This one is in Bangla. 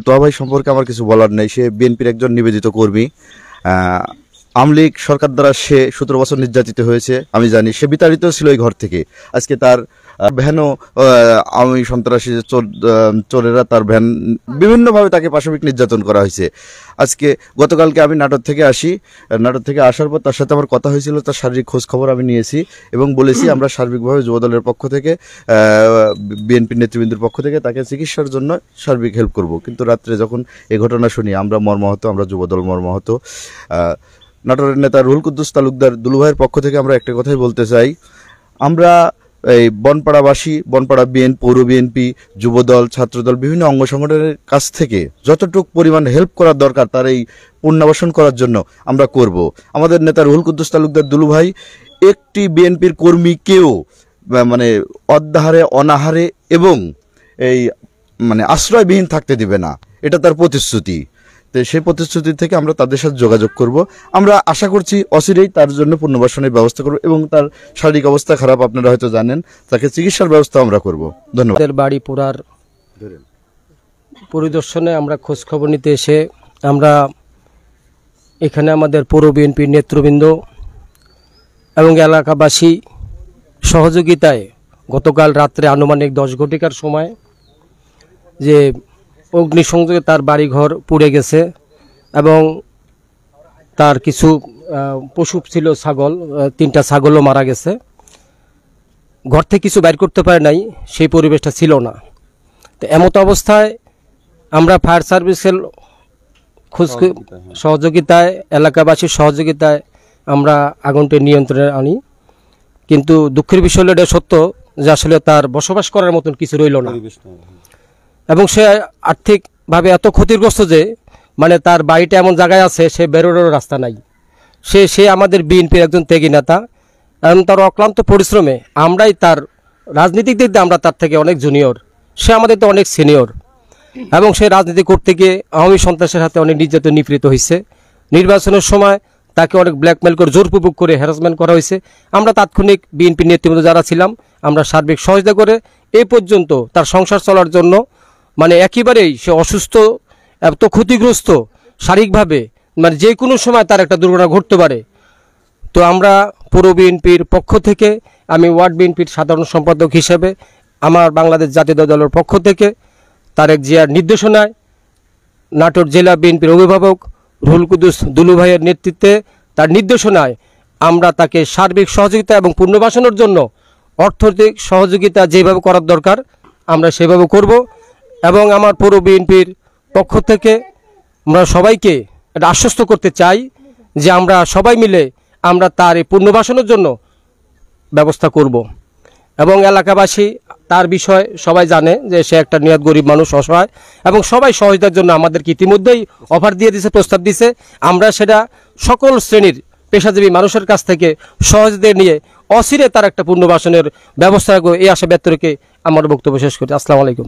তোহা ভাই সম্পর্কে আমার কিছু বলার নেই। সে বিএনপির একজন নিবেদিত কর্মী। আওয়ামী লীগ সরকার দ্বারা সে 17 বছর নির্যাতিত হয়েছে, আমি জানি। সে বিতাড়িত ছিল এই ঘর থেকে। আজকে তার ভ্যানও আওয়ামী সন্ত্রাসী চোরেরা তার ভ্যান বিভিন্নভাবে তাকে পাশবিক নির্যাতন করা হয়েছে। আজকে গতকালকে আমি নাটোর থেকে আসি। নাটোর থেকে আসার পর তার সাথে আমার কথা হয়েছিল, তার শারীরিক খোঁজ খবর আমি নিয়েছি এবং বলেছি আমরা সার্বিকভাবে যুবদলের পক্ষ থেকে বিএনপি নেতৃবৃন্দের পক্ষ থেকে তাকে চিকিৎসার জন্য সার্বিক হেল্প করব। কিন্তু রাত্রে যখন এই ঘটনা শুনি আমরা মর্মাহত, আমরা যুবদল মর্মাহত। নাটোরের নেতা রুহুল কুদ্দুস তালুকদার দুলু ভাইয়ের পক্ষ থেকে আমরা একটা কথাই বলতে চাই, আমরা এই বনপাড়াবাসী, বনপাড়া বিএনপি, পৌর বিএনপি, যুবদল, ছাত্রদল, বিভিন্ন অঙ্গ সংগঠনের কাছ থেকে যতটুকু পরিমাণ হেল্প করার দরকার তার এই পুনর্বাসন করার জন্য আমরা করব। আমাদের নেতা রুহুল কুদ্দুস তালুকদার দুলু ভাই একটি বিএনপির কর্মীকেও মানে অদ্যাহারে, অনাহারে এবং এই মানে আশ্রয়বিহীন থাকতে দিবে না, এটা তার প্রতিশ্রুতি। তো সেই প্রতিশ্রুতি থেকে আমরা তাদের সাথে যোগাযোগ করব। আমরা আশা করছি অচিরেই তার জন্য পুনর্বাসনের ব্যবস্থা করব এবং তার শারীরিক অবস্থা খারাপ, আপনারা হয়তো জানেন, তাকে চিকিৎসার ব্যবস্থা আমরা করব। ধন্যবাদ। বাড়ি পোড়ার পরিদর্শনে আমরা খোঁজ খবর নিতে এসে আমরা এখানে আমাদের পৌর বিএনপির নেতৃবৃন্দ এবং এলাকাবাসী সহযোগিতায় গতকাল রাত্রে আনুমানিক 10 ঘটিকার সময় যে অগ্নিসংযোগে তার বাড়িঘর পুড়ে গেছে এবং তার কিছু পশু ছিল, ছাগল, 3টা ছাগলও মারা গেছে। ঘর থেকে কিছু বাইর করতে পারে নাই, সেই পরিবেশটা ছিল না। তো এমত অবস্থায় আমরা ফায়ার সার্ভিসের সহযোগিতায়, এলাকাবাসীর সহযোগিতায় আমরা আগুনটি নিয়ন্ত্রণে আনি। কিন্তু দুঃখের বিষয় এটা সত্য যে আসলে তার বসবাস করার মতন কিছু রইল না এবং সে আর্থিকভাবে এত ক্ষতিগ্রস্ত যে মানে তার বাড়িটা এমন জায়গায় আছে সে বেরোনোর রাস্তা নাই। সে আমাদের বিএনপির একজন ত্যাগী নেতা এবং তার অক্লান্ত পরিশ্রমে আমরাই তার রাজনীতিক দিক দিয়ে আমরা তার থেকে অনেক জুনিয়র, সে আমাদের তো অনেক সিনিয়র এবং সে রাজনীতি করতে গিয়ে আওয়ামী সন্ত্রাসের হাতে অনেক নির্যাতন নিপীড়িত হয়েছে। নির্বাচনের সময় তাকে অনেক ব্ল্যাকমেল করে, জোরপূর্বক করে হ্যারাসমেন্ট করা হয়েছে। আমরা তাৎক্ষণিক বিএনপি নেতৃবৃন্দ যারা ছিলাম আমরা সার্বিক সহায়তা করে এই পর্যন্ত তার সংসার চলার জন্য, মানে একেবারেই সে অসুস্থ, এত ক্ষতিগ্রস্ত শারীরিকভাবে, মানে যে কোনো সময় তার একটা দুর্ঘটনা ঘটতে পারে। তো আমরা পৌর বিএনপির পক্ষ থেকে, আমি ওয়ার্ড বিএনপির সাধারণ সম্পাদক হিসেবে আমার বাংলাদেশ জাতীয় দলের পক্ষ থেকে তারেক জিয়ার নির্দেশনায় নাটোর জেলা বিএনপির অভিভাবক রুহুল কুদ্দুস দুলু ভাইয়ের নেতৃত্বে তার নির্দেশনায় আমরা তাকে সার্বিক সহযোগিতা এবং পুনর্বাসনের জন্য অর্থনৈতিক সহযোগিতা যেভাবে করার দরকার আমরা সেভাবে করব। এবং আমার পৌর বিএনপির পক্ষ থেকে আমরা সবাইকে এটা আশ্বস্ত করতে চাই যে আমরা সবাই মিলে আমরা তার এই পুনর্বাসনের জন্য ব্যবস্থা করব। এবং এলাকাবাসী তার বিষয় সবাই জানে যে সে একটা নিয়ত গরিব মানুষ, অসহায়, এবং সবাই সহযোগিতার জন্য আমাদেরকে ইতিমধ্যেই অফার দিয়ে দিয়েছে, প্রস্তাব দিয়েছে। আমরা সেটা সকল শ্রেণীর পেশাজীবী মানুষের কাছ থেকে সহযোগিতা নিয়ে অচিরে তার একটা পুনর্বাসনের ব্যবস্থা রাখবো, এই আশা ব্যক্ত রেখে আমার বক্তব্য শেষ করছি। আসসালামু আলাইকুম।